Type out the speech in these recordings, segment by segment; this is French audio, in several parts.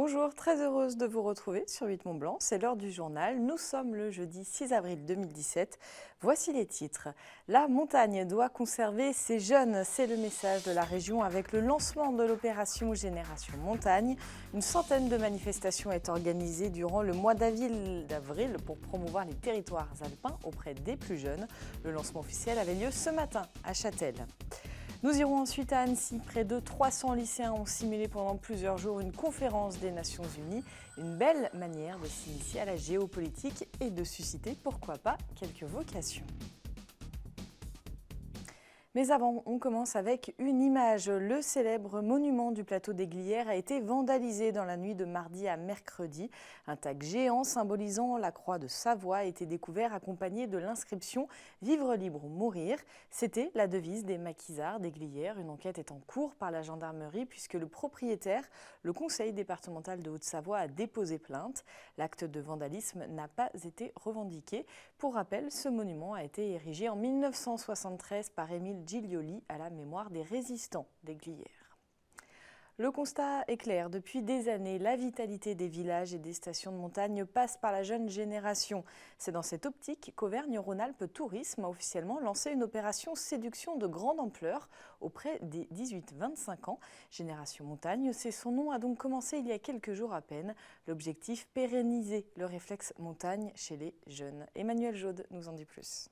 Bonjour, très heureuse de vous retrouver sur 8 Mont Blanc, c'est l'heure du journal. Nous sommes le jeudi 6 avril 2017. Voici les titres. La montagne doit conserver ses jeunes, c'est le message de la région avec le lancement de l'opération Génération Montagne. Une centaine de manifestations est organisée durant le mois d'avril pour promouvoir les territoires alpins auprès des plus jeunes. Le lancement officiel avait lieu ce matin à Châtel. Nous irons ensuite à Annecy. Près de 300 lycéens ont simulé pendant plusieurs jours une conférence des Nations Unies. Une belle manière de s'initier à la géopolitique et de susciter, pourquoi pas, quelques vocations. Mais avant, on commence avec une image. Le célèbre monument du plateau des Glières a été vandalisé dans la nuit de mardi à mercredi. Un tag géant symbolisant la croix de Savoie a été découvert accompagné de l'inscription « Vivre libre ou mourir ». C'était la devise des maquisards des Glières. Une enquête est en cours par la gendarmerie puisque le propriétaire, le conseil départemental de Haute-Savoie, a déposé plainte. L'acte de vandalisme n'a pas été revendiqué. Pour rappel, ce monument a été érigé en 1973 par Émile Giglioli à la mémoire des résistants des Glières. Le constat est clair. Depuis des années, la vitalité des villages et des stations de montagne passe par la jeune génération. C'est dans cette optique qu'Auvergne-Rhône-Alpes Tourisme a officiellement lancé une opération séduction de grande ampleur auprès des 18-25 ans. Génération Montagne, c'est son nom, a donc commencé il y a quelques jours à peine. L'objectif, pérenniser le réflexe montagne chez les jeunes. Emmanuel Jaude nous en dit plus.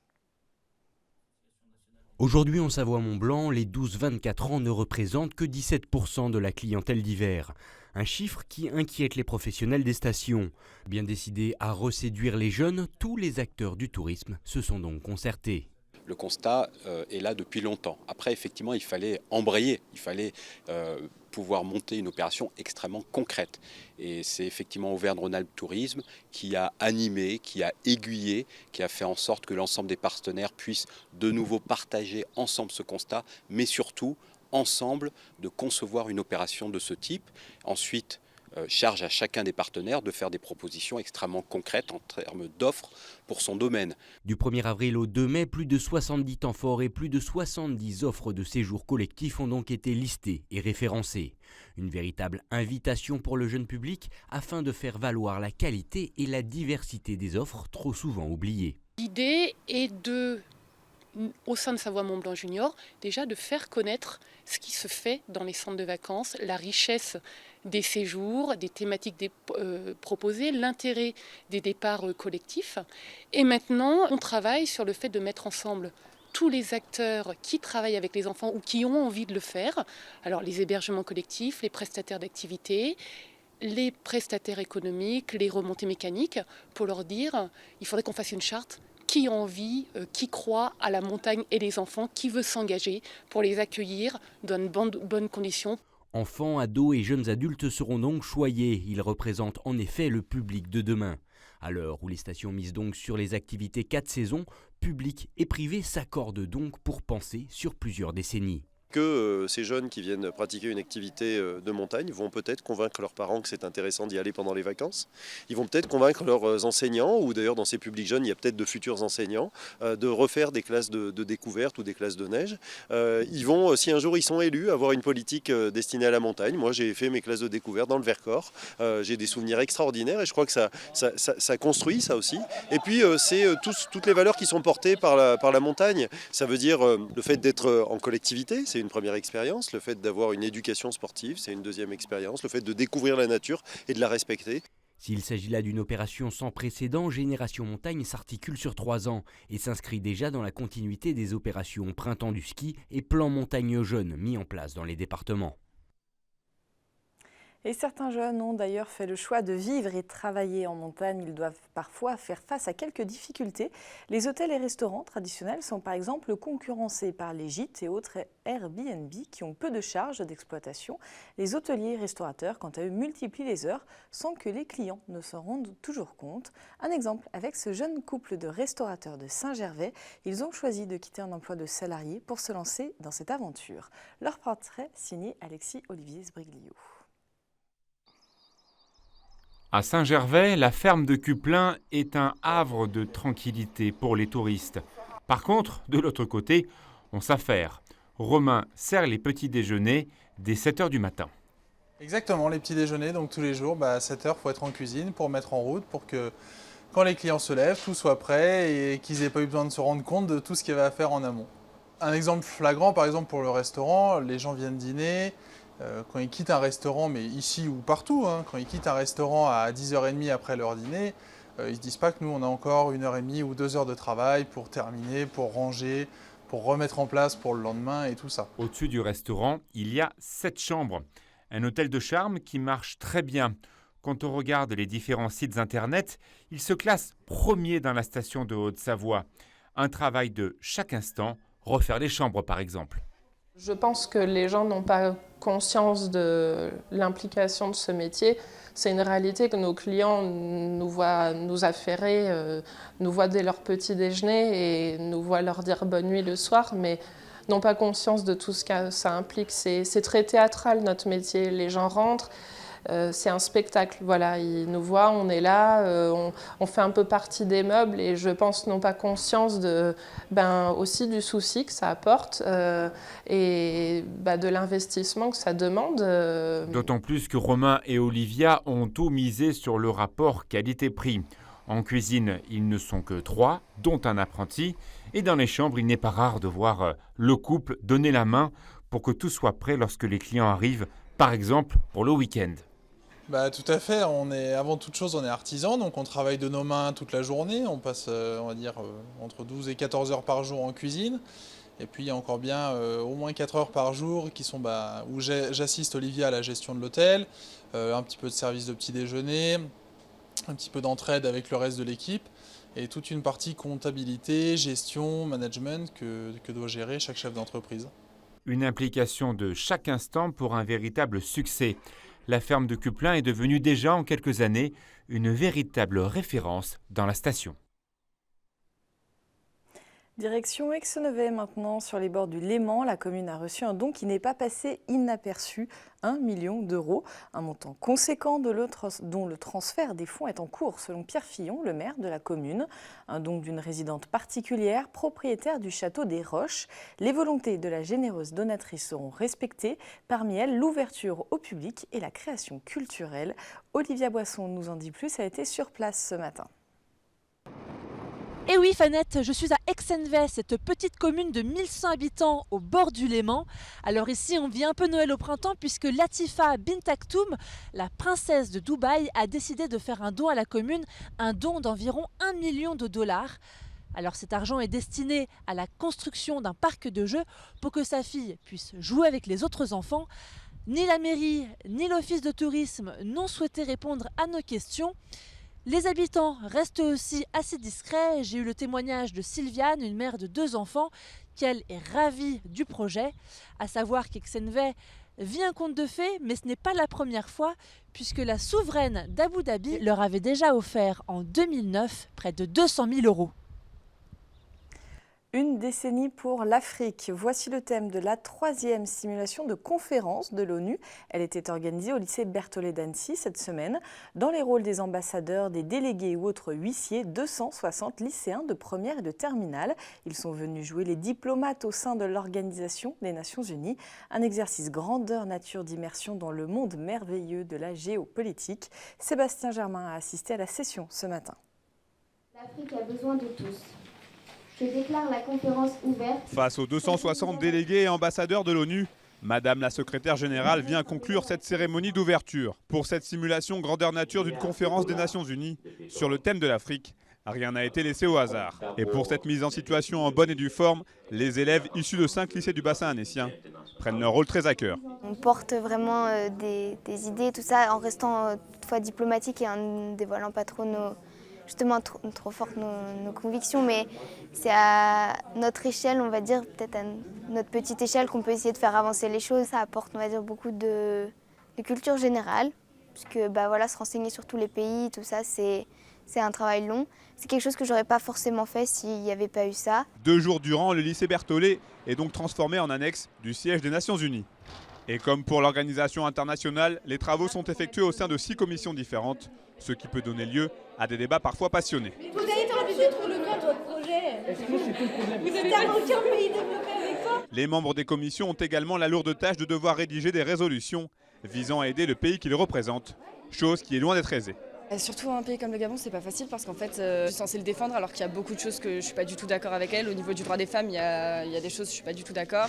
Aujourd'hui en Savoie-Mont-Blanc, les 12-24 ans ne représentent que 17% de la clientèle d'hiver. Un chiffre qui inquiète les professionnels des stations. Bien décidés à reséduire les jeunes, tous les acteurs du tourisme se sont donc concertés. Le constat est là depuis longtemps. Après, effectivement, il fallait embrayer, il fallait pouvoir monter une opération extrêmement concrète. Et c'est effectivement Auvergne-Rhône-Alpes Tourisme qui a animé, qui a aiguillé, qui a fait en sorte que l'ensemble des partenaires puissent de nouveau partager ensemble ce constat, mais surtout ensemble de concevoir une opération de ce type. Ensuite, charge à chacun des partenaires de faire des propositions extrêmement concrètes en termes d'offres pour son domaine. Du 1er avril au 2 mai, plus de 70 temps forts et plus de 70 offres de séjours collectifs ont donc été listées et référencées. Une véritable invitation pour le jeune public afin de faire valoir la qualité et la diversité des offres trop souvent oubliées. L'idée est au sein de Savoie-Mont-Blanc Junior, déjà de faire connaître ce qui se fait dans les centres de vacances, la richesse des séjours, des thématiques proposées, l'intérêt des départs collectifs. Et maintenant, on travaille sur le fait de mettre ensemble tous les acteurs qui travaillent avec les enfants ou qui ont envie de le faire. Alors les hébergements collectifs, les prestataires d'activités, les prestataires économiques, les remontées mécaniques, pour leur dire il faudrait qu'on fasse une charte. Qui a envie, qui croit à la montagne et les enfants, qui veut s'engager pour les accueillir dans de bonnes conditions. Enfants, ados et jeunes adultes seront donc choyés. Ils représentent en effet le public de demain. À l'heure où les stations misent donc sur les activités 4 saisons, public et privé s'accordent donc pour penser sur plusieurs décennies. Que ces jeunes qui viennent pratiquer une activité de montagne vont peut-être convaincre leurs parents que c'est intéressant d'y aller pendant les vacances. Ils vont peut-être convaincre leurs enseignants, ou d'ailleurs dans ces publics jeunes, il y a peut-être de futurs enseignants, de refaire des classes de découverte ou des classes de neige. Ils vont, si un jour ils sont élus, avoir une politique destinée à la montagne. Moi j'ai fait mes classes de découverte dans le Vercors. J'ai des souvenirs extraordinaires et je crois que ça construit ça aussi. Et puis c'est toutes les valeurs qui sont portées par la montagne. Ça veut dire le fait d'être en collectivité, c'est une première expérience. Le fait d'avoir une éducation sportive, c'est une deuxième expérience. Le fait de découvrir la nature et de la respecter. S'il s'agit là d'une opération sans précédent, Génération Montagne s'articule sur 3 ans et s'inscrit déjà dans la continuité des opérations Printemps du ski et Plan Montagne Jeunes mis en place dans les départements. Et certains jeunes ont d'ailleurs fait le choix de vivre et travailler en montagne. Ils doivent parfois faire face à quelques difficultés. Les hôtels et restaurants traditionnels sont par exemple concurrencés par les gîtes et autres Airbnb qui ont peu de charges d'exploitation. Les hôteliers et restaurateurs, quant à eux, multiplient les heures sans que les clients ne s'en rendent toujours compte. Un exemple avec ce jeune couple de restaurateurs de Saint-Gervais. Ils ont choisi de quitter un emploi de salarié pour se lancer dans cette aventure. Leur portrait signé Alexis-Olivier Sbriglio. À Saint-Gervais, la ferme de Cuplin est un havre de tranquillité pour les touristes. Par contre, de l'autre côté, on s'affaire. Romain sert les petits déjeuners dès 7 h du matin. Exactement, les petits déjeuners, donc tous les jours, à 7 h, il faut être en cuisine pour mettre en route, pour que quand les clients se lèvent, tout soit prêt et qu'ils n'aient pas eu besoin de se rendre compte de tout ce qu'il y avait à faire en amont. Un exemple flagrant, par exemple, pour le restaurant, les gens viennent dîner, quand ils quittent un restaurant, mais ici ou partout, quand ils quittent un restaurant à 10h30 après leur dîner, ils ne se disent pas que nous, on a encore 1h30 ou 2 heures de travail pour terminer, pour ranger, pour remettre en place pour le lendemain et tout ça. Au-dessus du restaurant, il y a 7 chambres. Un hôtel de charme qui marche très bien. Quand on regarde les différents sites internet, il se classe premier dans la station de Haute-Savoie. Un travail de chaque instant, refaire les chambres par exemple. Je pense que les gens n'ont pas conscience de l'implication de ce métier. C'est une réalité que nos clients nous voient nous affairer, nous voient dès leur petit déjeuner et nous voient leur dire bonne nuit le soir, mais n'ont pas conscience de tout ce que ça implique. C'est très théâtral notre métier. Les gens rentrent, c'est un spectacle. Voilà, ils nous voient, on est là, on fait un peu partie des meubles et je pense n'ont pas conscience aussi du souci que ça apporte et de l'investissement que ça demande. D'autant plus que Romain et Olivia ont tout misé sur le rapport qualité-prix. En cuisine, ils ne sont que 3, dont un apprenti. Et dans les chambres, il n'est pas rare de voir le couple donner la main pour que tout soit prêt lorsque les clients arrivent, par exemple pour le week-end. Tout à fait, avant toute chose, on est artisan, donc on travaille de nos mains toute la journée. On passe, on va dire, entre 12 et 14 heures par jour en cuisine. Et puis il y a encore bien au moins 4 heures par jour qui sont où j'assiste Olivia à la gestion de l'hôtel, un petit peu de service de petit déjeuner, un petit peu d'entraide avec le reste de l'équipe et toute une partie comptabilité, gestion, management que doit gérer chaque chef d'entreprise. Une implication de chaque instant pour un véritable succès. La ferme de Cuplin est devenue déjà en quelques années une véritable référence dans la station. Direction Aixenevet maintenant, sur les bords du Léman. La commune a reçu un don qui n'est pas passé inaperçu, 1 million d'euros. Un montant conséquent dont le transfert des fonds est en cours, selon Pierre Fillon, le maire de la commune. Un don d'une résidente particulière, propriétaire du château des Roches. Les volontés de la généreuse donatrice seront respectées. Parmi elles, l'ouverture au public et la création culturelle. Olivia Boisson nous en dit plus, elle a été sur place ce matin. Et oui Fanette, je suis à Aixenevet, cette petite commune de 1100 habitants au bord du Léman. Alors ici on vit un peu Noël au printemps puisque Latifa Bint Aktoum, la princesse de Dubaï, a décidé de faire un don à la commune, un don d'environ 1 million de dollars. Alors cet argent est destiné à la construction d'un parc de jeux pour que sa fille puisse jouer avec les autres enfants. Ni la mairie ni l'office de tourisme n'ont souhaité répondre à nos questions. Les habitants restent aussi assez discrets. J'ai eu le témoignage de Sylviane, une mère de 2 enfants, qui elle est ravie du projet. À savoir qu'Aixenevet vit un conte de fées, mais ce n'est pas la première fois, puisque la souveraine d'Abu Dhabi leur avait déjà offert en 2009 près de 200 000 euros. Une décennie pour l'Afrique. Voici le thème de la 3e simulation de conférence de l'ONU. Elle était organisée au lycée Berthollet d'Annecy cette semaine. Dans les rôles des ambassadeurs, des délégués ou autres huissiers, 260 lycéens de première et de terminale. Ils sont venus jouer les diplomates au sein de l'Organisation des Nations Unies. Un exercice grandeur nature d'immersion dans le monde merveilleux de la géopolitique. Sébastien Germain a assisté à la session ce matin. L'Afrique a besoin de tous. Je déclare la conférence ouverte. Face aux 260 délégués et ambassadeurs de l'ONU, Madame la secrétaire générale vient conclure cette cérémonie d'ouverture. Pour cette simulation grandeur nature d'une conférence des Nations Unies sur le thème de l'Afrique, rien n'a été laissé au hasard. Et pour cette mise en situation en bonne et due forme, les élèves issus de 5 lycées du bassin annécien prennent leur rôle très à cœur. On porte vraiment des idées, tout ça, en restant toutefois diplomatique et en ne dévoilant pas trop trop fortes nos convictions, mais c'est à notre échelle, on va dire, peut-être à notre petite échelle qu'on peut essayer de faire avancer les choses. Ça apporte, on va dire, beaucoup de culture générale, puisque se renseigner sur tous les pays, tout ça, c'est un travail long. C'est quelque chose que j'aurais pas forcément fait s'il n'y avait pas eu ça. 2 jours durant, le lycée Berthollet est donc transformé en annexe du siège des Nations Unies. Et comme pour l'organisation internationale, les travaux sont effectués au sein de 6 commissions différentes, ce qui peut donner lieu à des débats parfois passionnés. Vous avez été ambitieux pour le nom de votre projet. Vous êtes à aucun pays développé avec quoi? Les membres des commissions ont également la lourde tâche de devoir rédiger des résolutions visant à aider le pays qu'il représente, chose qui est loin d'être aisée. Surtout un pays comme le Gabon, c'est pas facile parce qu'en fait, je suis censée le défendre alors qu'il y a beaucoup de choses que je suis pas du tout d'accord avec elle. Au niveau du droit des femmes, il y a des choses que je suis pas du tout d'accord.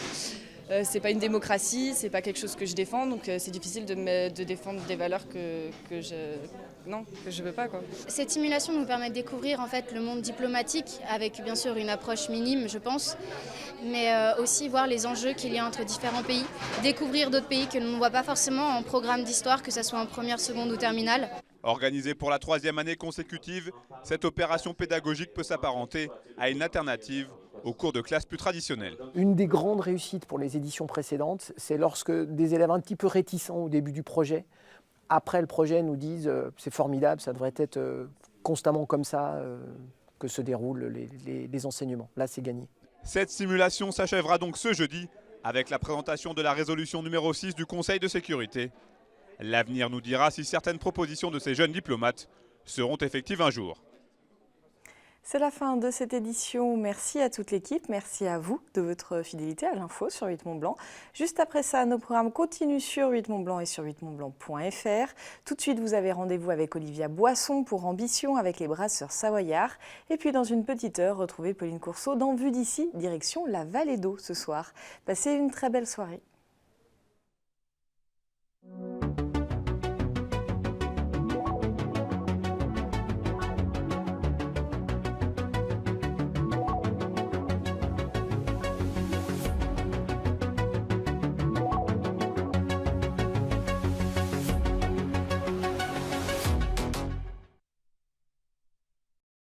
C'est pas une démocratie, c'est pas quelque chose que je défends, donc c'est difficile de défendre des valeurs que je veux pas, quoi. Cette simulation nous permet de découvrir en fait le monde diplomatique avec bien sûr une approche minime, je pense, mais aussi voir les enjeux qu'il y a entre différents pays, découvrir d'autres pays que l'on ne voit pas forcément en programme d'histoire, que ce soit en première, seconde ou terminale. Organisée pour la 3e année consécutive, cette opération pédagogique peut s'apparenter à une alternative aux cours de classe plus traditionnels. Une des grandes réussites pour les éditions précédentes, c'est lorsque des élèves un petit peu réticents au début du projet, après le projet nous disent c'est formidable, ça devrait être constamment comme ça que se déroulent les enseignements. Là, c'est gagné. Cette simulation s'achèvera donc ce jeudi avec la présentation de la résolution numéro 6 du Conseil de sécurité. L'avenir nous dira si certaines propositions de ces jeunes diplomates seront effectives un jour. C'est la fin de cette édition. Merci à toute l'équipe. Merci à vous de votre fidélité à l'info sur 8 Mont Blanc. Juste après ça, nos programmes continuent sur 8 Mont Blanc et sur 8montblanc.fr. Tout de suite, vous avez rendez-vous avec Olivia Boisson pour Ambition avec les brasseurs savoyards. Et puis, dans une petite heure, retrouvez Pauline Courceau dans Vue d'ici, direction la Vallée d'Eau ce soir. Passez une très belle soirée.